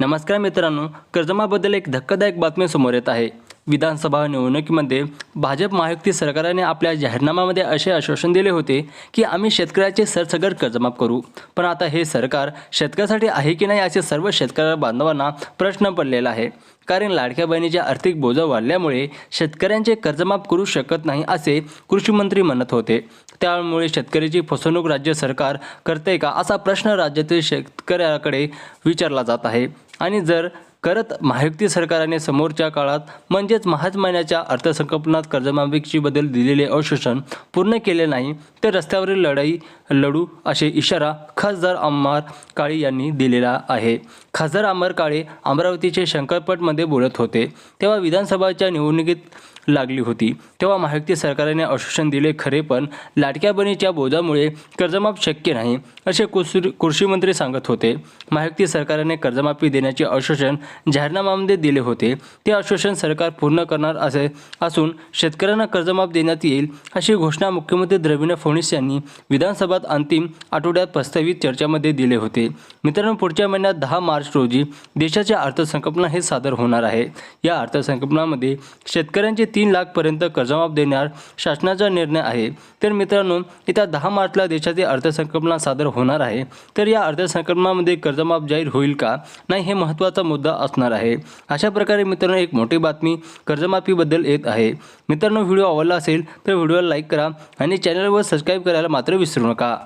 नमस्कार मित्रांनो, कर्जमाफीबद्दल एक धक्कादायक बातमी समोर येत आहे. विधानसभा निवडणुकीमध्ये भाजप महायुती सरकारने आपल्या जाहीरनाम्यामध्ये असे आश्वासन दिले होते की आम्ही शेतकऱ्याचे सरसकट कर्जमाफ करू. पण आता हे सरकार शेतकऱ्यासाठी आहे की नाही असे सर्व शेतकरी बांधवांना प्रश्न पडलेला आहे. कारण लाडक्या बहिणीच्या आर्थिक बोजा वाढल्यामुळे शेतकऱ्यांचे कर्जमाफ करू शकत नाही असे कृषी मंत्री म्हणत होते. त्यामुळे शेतकऱ्याची फसवणूक राज्य सरकार करते का असा प्रश्न राज्यातील शेतकऱ्याकडे विचारला जात आहे. आणि जर करत महायुती सरकारने समोरच्या काळात म्हणजेच मार्च महिन्याच्या अर्थसंकल्पात कर्जमाफीची बद्दल दिलेले आश्वासन पूर्ण केले नाही तर रस्त्यावरील लढाई लढू असे इशारा खासदार अमर काळे यांनी दिलेला आहे. खासदार अमर काळे अमरावतीचे शंकरपटमध्ये बोलत होते तेव्हा विधानसभाच्या निवडणुकीत लागली होती. तेव्हा महायुती सरकारने आश्वासन दिले खरे, पण लाडक्या बहिणीच्या बोजामुळे कर्जमाफ शक्य नाही असे कृषी मंत्री सांगत होते. महायुती सरकारने कर्जमाफी देण्याचे आश्वासन जाहीरनाम्यामध्ये दिले होते. ते आश्वासन सरकार पूर्ण करणार असून शेतकऱ्यांना कर्जमाफ देण्यात येईल अशी घोषणा मुख्यमंत्री देवेंद्र फडणवीस यांनी विधानसभेत अंतिम आठवड्यात प्रस्तावित चर्चेमध्ये दिले होते. मित्रांनो, पुढच्या महिन्यात 10 मार्च रोजी देशाचे अर्थसंकल्प हे सादर होणार आहे. या अर्थसंकल्पामध्ये शेतकऱ्यांचे 3 लाख पर्यंत कर्जमाफ देण्यावर शासनाचा निर्णय आहे. तर मित्रांनो, येत्या 10 मार्चला देशाचे अर्थसंकल्प सादर होणार आहे. तर या अर्थसंकल्पामध्ये कर्जमाफ जाहीर होईल का नाही हे महत्त्वाचा मुद्दा असणार आहे. अशा प्रकारे मित्रांनो, एक मोठी बातमी कर्जमाफीबद्दल येत आहे. मित्रांनो, व्हिडिओ आवडला असेल तर व्हिडिओला लाईक करा आणि चॅनलवर सबस्क्राईब करायला मात्र विसरू नका.